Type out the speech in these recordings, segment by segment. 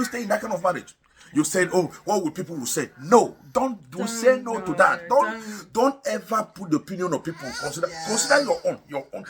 we stay in that kind of marriage? You said, oh, what would people will say? No, don't say no to that. Don't ever put the opinion of people. Consider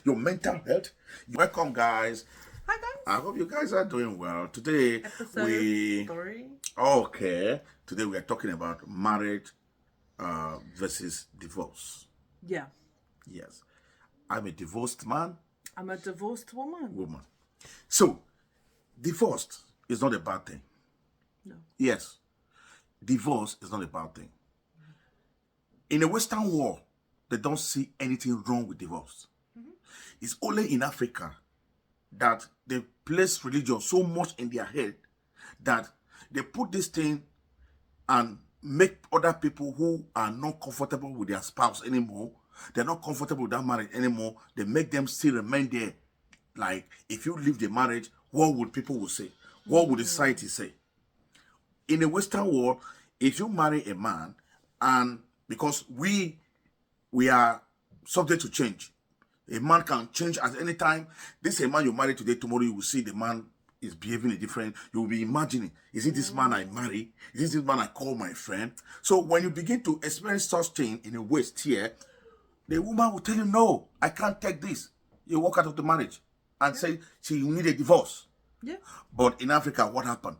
your mental health. Welcome, guys. Hi, guys. I hope you guys are doing well. Today Episode 3. Today we are talking about marriage versus divorce. Yeah. Yes. I'm a divorced man. I'm a divorced woman. So, divorced is not a bad thing. No. Yes. Divorce is not a bad thing. In the Western world, they don't see anything wrong with divorce. Mm-hmm. It's only in Africa that they place religion so much in their head that they put this thing and make other people who are not comfortable with their spouse anymore, they're not comfortable with that marriage anymore, they make them still remain there. Like, if you leave the marriage, what would people say? What would the society say? In the Western world, if you marry a man, and because we are subject to change, a man can change at any time. This is a man you marry today, tomorrow you will see the man is behaving different. You will be imagining, is it this man I marry? Is it this man I call my friend? So when you begin to experience such thing in the West here, the woman will tell you, no, I can't take this. You walk out of the marriage and say she need a divorce. Yeah. But in Africa, what happened?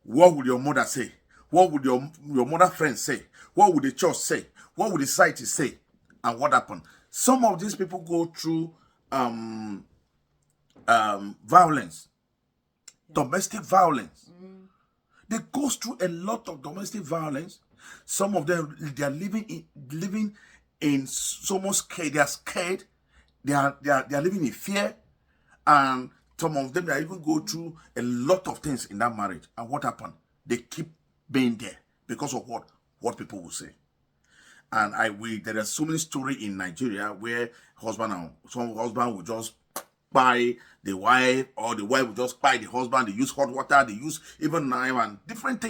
What would your mother say? What would your mother friends say? What would the church say? What would the society say? And what happened? Some of these people go through violence, domestic violence. They go through a lot of domestic violence. Some of them, they are living in so much scared. They are scared. They are living in fear, and some of them, they even go through a lot of things in that marriage. And what happened? They keep being there because of what people will say. And there are so many stories in Nigeria where some husband will just buy the wife, or the wife will just buy the husband. They use hot water, they use even knife and different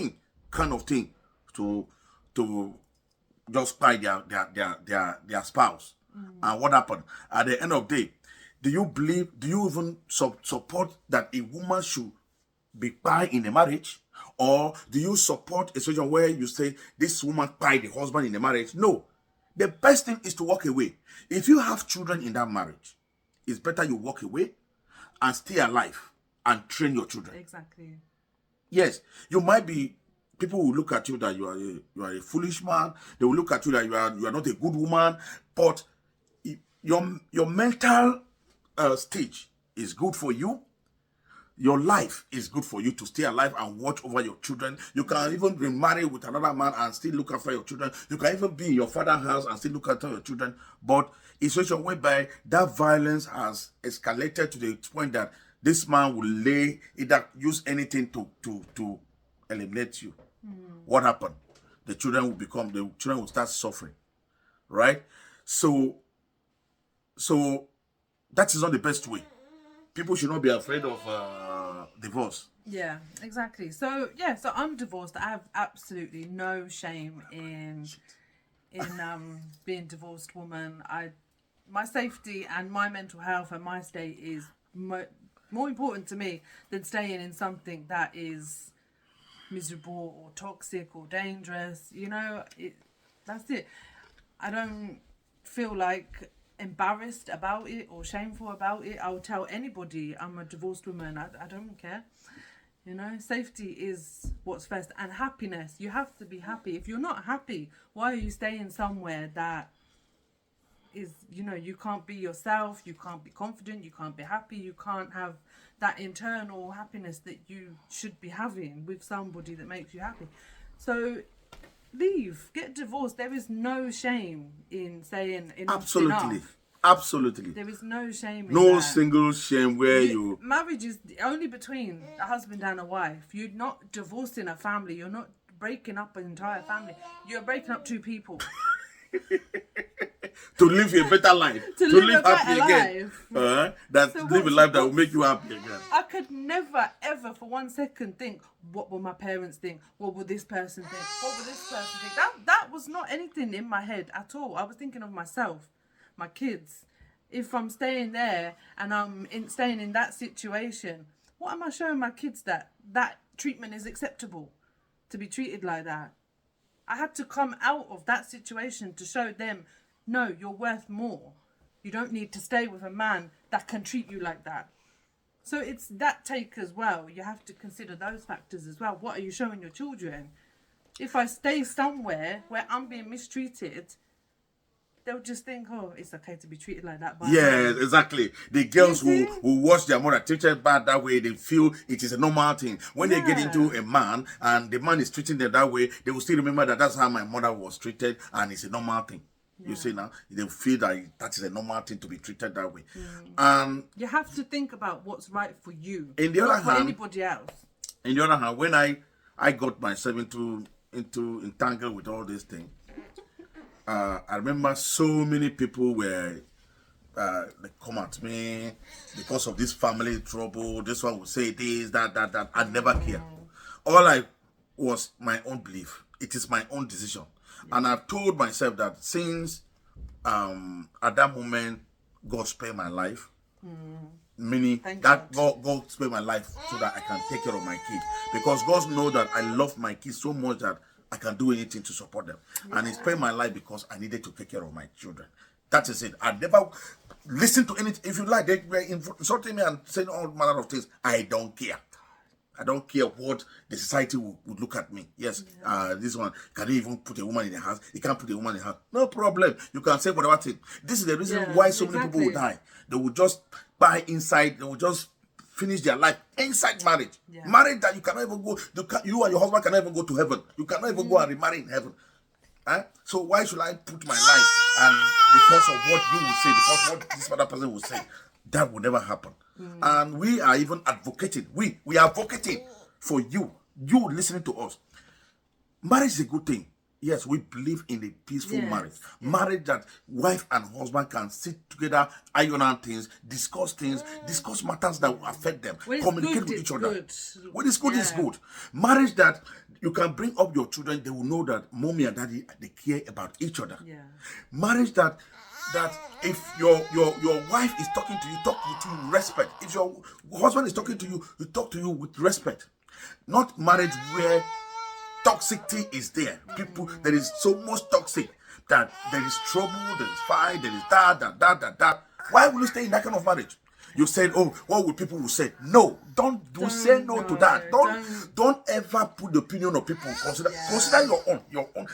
kind of thing to just buy their spouse. And what happened? At the end of the day, do you even support that a woman should be pie in a marriage? Or do you support a situation where you say this woman pie the husband in the marriage? No. The best thing is to walk away. If you have children in that marriage, it's better you walk away and stay alive and train your children. Exactly. Yes, you might be, people will look at you that you are a foolish man. They will look at you that you are not a good woman. But your mental stage is good for you. Your life is good for you to stay alive and watch over your children. You can even remarry with another man and still look after your children. You can even be in your father's house and still look after your children. But it's such a way whereby that violence has escalated to the point that this man will either use anything to eliminate you. What happened? The children will start suffering. Right? So that is not the best way. People should not be afraid of divorce. Yeah, exactly. So I'm divorced. I have absolutely no shame in being a divorced woman. My safety and my mental health and my state is more important to me than staying in something that is miserable or toxic or dangerous. That's it. I don't feel like embarrassed about it or shameful about it. I'll tell anybody I'm a divorced woman. I don't care. Safety is what's first, and happiness. You have to be happy. If you're not happy, why are you staying somewhere that is, you can't be yourself, you can't be confident, you can't be happy, you can't have that internal happiness that you should be having with somebody that makes you happy. So leave, get divorced. There is no shame in saying enough's enough. Absolutely. There is no shame in no that. Single shame where you... Marriage is only between a husband and a wife. You're not divorcing a family. You're not breaking up an entire family. You're breaking up two people. To live a better life. to live happy again. Live a life that will make you happy again. I could never, ever for 1 second think, what will my parents think? What will this person think? What will this person think? That was not anything in my head at all. I was thinking of myself, my kids. If I'm staying there and I'm staying in that situation, what am I showing my kids that treatment is acceptable, to be treated like that. I had to come out of that situation to show them, no, you're worth more. You don't need to stay with a man that can treat you like that. So it's that take as well. You have to consider those factors as well. What are you showing your children? If I stay somewhere where I'm being mistreated, they'll just think, oh, it's okay to be treated like that. Yes, exactly. The girls who watch their mother treated bad that way, they feel it is a normal thing. When they get into a man and the man is treating them that way, they will still remember that that's how my mother was treated and it's a normal thing. You see now, they feel that is a normal thing to be treated that way. And you have to think about what's right for you, in the other not for hand, anybody else. In the other hand, when I got myself into entangled with all these things, I remember so many people were they come at me because of this family trouble. This one would say this, that. I never care. All I was my own belief. It is my own decision. And I've told myself that since at that moment God spared my life, meaning that God spared my life so that I can take care of my kids. Because God knows that I love my kids so much that I can do anything to support them. And He spared my life because I needed to take care of my children. That is it. I never listen to anything. If you like, they were insulting me and saying all manner of things. I don't care. I don't care what the society would look at me. Yes, this one, can he even put a woman in the house? He can't put a woman in the house. No problem. You can say whatever thing. This is the reason why so many people will die. They will just buy inside. They will just finish their life inside marriage. Marriage that you cannot even go. You and your husband cannot even go to heaven. You cannot even go and remarry in heaven. So why should I put my life and because of what you will say, because what this other person will say? That will never happen. And we are even advocating. We are advocating for you listening to us. Marriage is a good thing. Yes, we believe in a peaceful marriage. Marriage that wife and husband can sit together, iron out things, discuss matters that will affect them, communicate with each other. When it's good, it's good. Marriage that you can bring up your children, they will know that mommy and daddy, they care about each other. Marriage that if your wife is talking to you, talk with you with respect. If your husband is talking to you, you talk to you with respect. Not marriage where toxicity is there. There is so much toxic that there is trouble, there is fight, there is that. Why will you stay in that kind of marriage? You said, oh, what will people say? No, don't say no to that. Don't ever put the opinion of people. Consider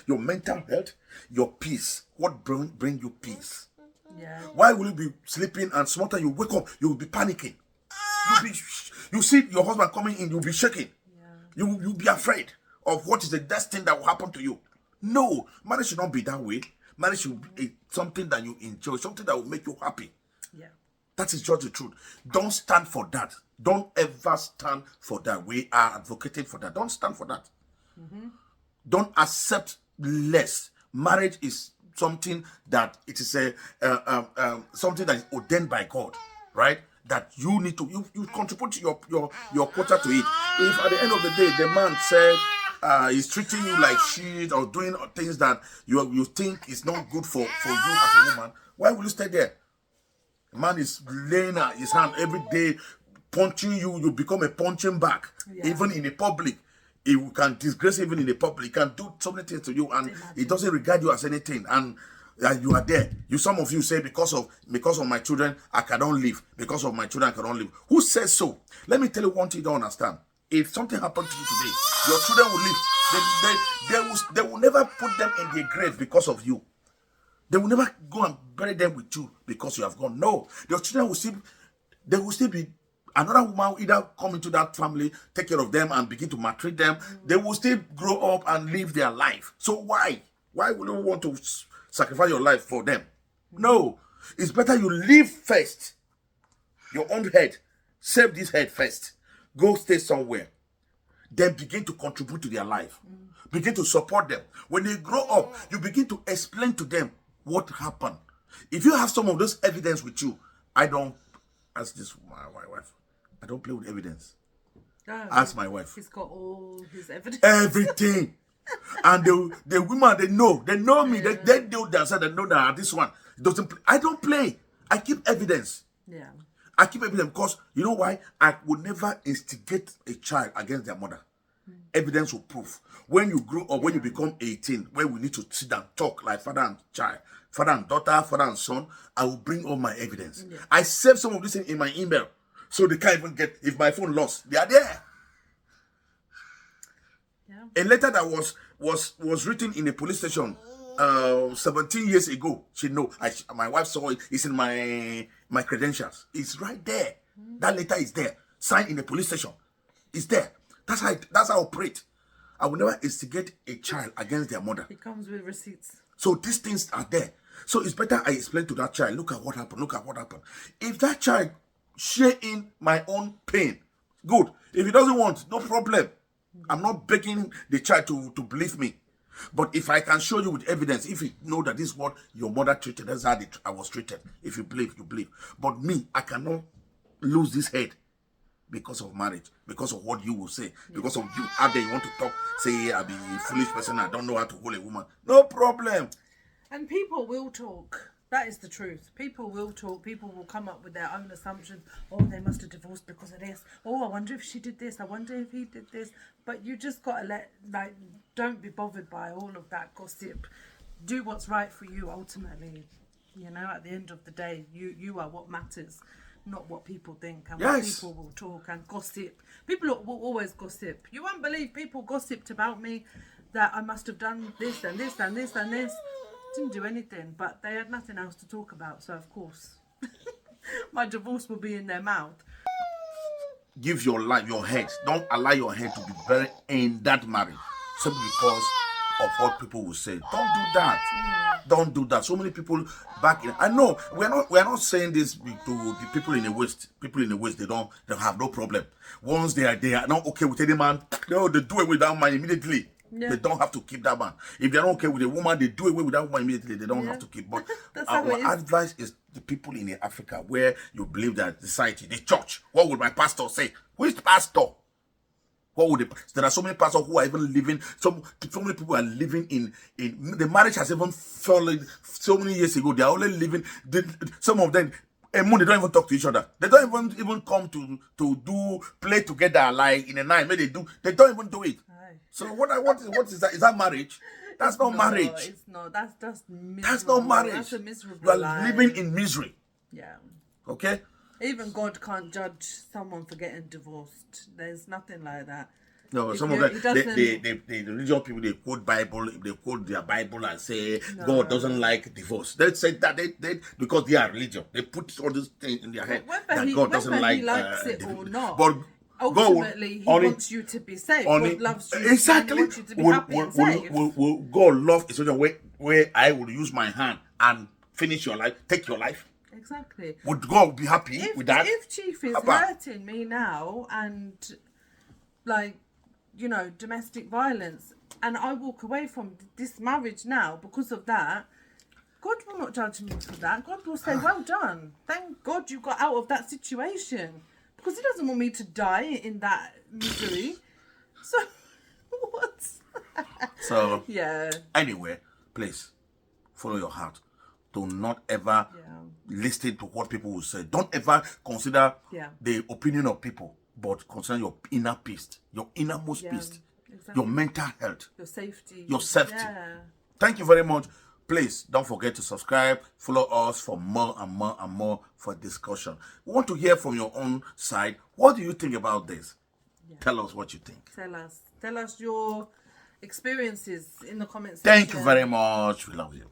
your mental health, your peace. What bring you peace? Why will you be sleeping and sometimes you wake up, you will be panicking. You see your husband coming in, you'll be shaking. You'll be afraid of what is the best thing that will happen to you. No, marriage should not be that way. Marriage should be something that you enjoy, something that will make you happy. That is just the truth. Don't stand for that. Don't ever stand for that. We are advocating for that. Don't stand for that. Don't accept less. Marriage is something that it is something that is ordained by God, right? That you need to you contribute your quota to it. If at the end of the day the man said he's treating you like shit or doing things that you think is not good for you as a woman, why will you stay there? The man is laying his hand every day, punching you. You become a punching bag, even in the public. He can disgrace even in the public. He can do so many things to you, and he doesn't regard you as anything. And you are there. Some of you say because of my children I cannot live. Because of my children I cannot live. Who says so? Let me tell you one thing you don't understand. If something happened to you today, your children will live. They will never put them in the grave because of you. They will never go and bury them with you because you have gone. No, your children will still be. Another woman will either come into that family, take care of them, and begin to maltreat them. They will still grow up and live their life. So why? Why would you want to sacrifice your life for them? No. It's better you live first. Your own head. Save this head first. Go stay somewhere. Then begin to contribute to their life. Begin to support them. When they grow up, you begin to explain to them what happened. If you have some of those evidence with you, I don't ask this my wife. I don't play with evidence. Ask my wife. He's got all his evidence. Everything. And the women, they know me. They do themselves. They know that this one doesn't play. I don't play. I keep evidence. I keep evidence because you know why? I would never instigate a child against their mother. Evidence will prove. When you grow up, when you become 18, when we need to sit and talk like father and child, father and daughter, father and son, I will bring all my evidence. I save some of this in my email, so they can't even get, if my phone lost, they are there. A letter that was written in a police station 17 years ago. She know. My wife saw it. It's in my credentials. It's right there. That letter is there. Signed in the police station. It's there. That's how I operate. I will never instigate a child against their mother. It comes with receipts. So these things are there. So it's better I explain to that child, look at what happened, look at what happened. If that child share in my own pain, good. If he doesn't want, no problem. I'm not begging the child to believe me. But if I can show you with evidence, if you know that this is what your mother treated, that's how I was treated. If you believe, you believe. But me, I cannot lose this head because of marriage, because of what you will say, because of you out there, you want to talk, say, I'll be a foolish person, I don't know how to hold a woman. No problem. And people will talk. That is the truth. People will talk. People will come up with their own assumptions. Oh, they must have divorced because of this. Oh, I wonder if she did this. I wonder if he did this. But you just got to don't be bothered by all of that gossip. Do what's right for you ultimately. You know, at the end of the day, you are what matters, not what people think and what people will talk and gossip. People will always gossip. You won't believe people gossiped about me that I must have done this and this and this and this. Didn't do anything, but they had nothing else to talk about, so of course my divorce will be in their mouth. Give your life, your head. Don't allow your head to be buried in that marriage simply because of what people will say. Don't do that. Don't do that. So many people back in. I know we are not saying this to the people in the West. People in the West, they have no problem. Once they are not okay with any man, they do away with that man immediately. Yeah. They don't have to keep that man. If they're not okay with a woman, they do away with that woman immediately. They don't have to keep. But our advice is the people in Africa where you believe that society, the church, what would my pastor say? Which pastor? What would there are so many pastors who are even living, so many people are living in the marriage has even fallen so many years ago. They are only living, some of them, they don't even talk to each other. They don't even come to play together like in a night. Maybe they don't even do it. So what is that? Is that marriage? That's not marriage. It's not. That's just miserable. That's not marriage. That's a miserable You are life. living in misery. Yeah. Okay? Even God can't judge someone for getting divorced. There's nothing like that. No, some of them, the religious people, they quote Bible, they quote their Bible and say God doesn't like divorce. They say that they because they are religious. They put all these things in their head that God doesn't like it or not. But ultimately, He wants you to be safe. God loves you. Exactly. He wants you to be happy and safe. Will God love in such a way where I will use my hand and finish your life, take your life? Exactly. Would God be happy with that? If Chief is hurting me now and domestic violence, and I walk away from this marriage now because of that, God will not judge me for that. God will say, well done. Thank God you got out of that situation. Because He doesn't want me to die in that misery. So, what? So, yeah. Anyway, please, follow your heart. Do not ever listen to what people will say. Don't ever consider the opinion of people, but consider your inner peace, your innermost peace, your mental health, your safety. Your safety. Yeah. Thank you very much. Please don't forget to subscribe, follow us for more and more and more for discussion. We want to hear from your own side. What do you think about this? Yeah. Tell us what you think. Tell us your experiences in the comments section. Thank you very much. We love you.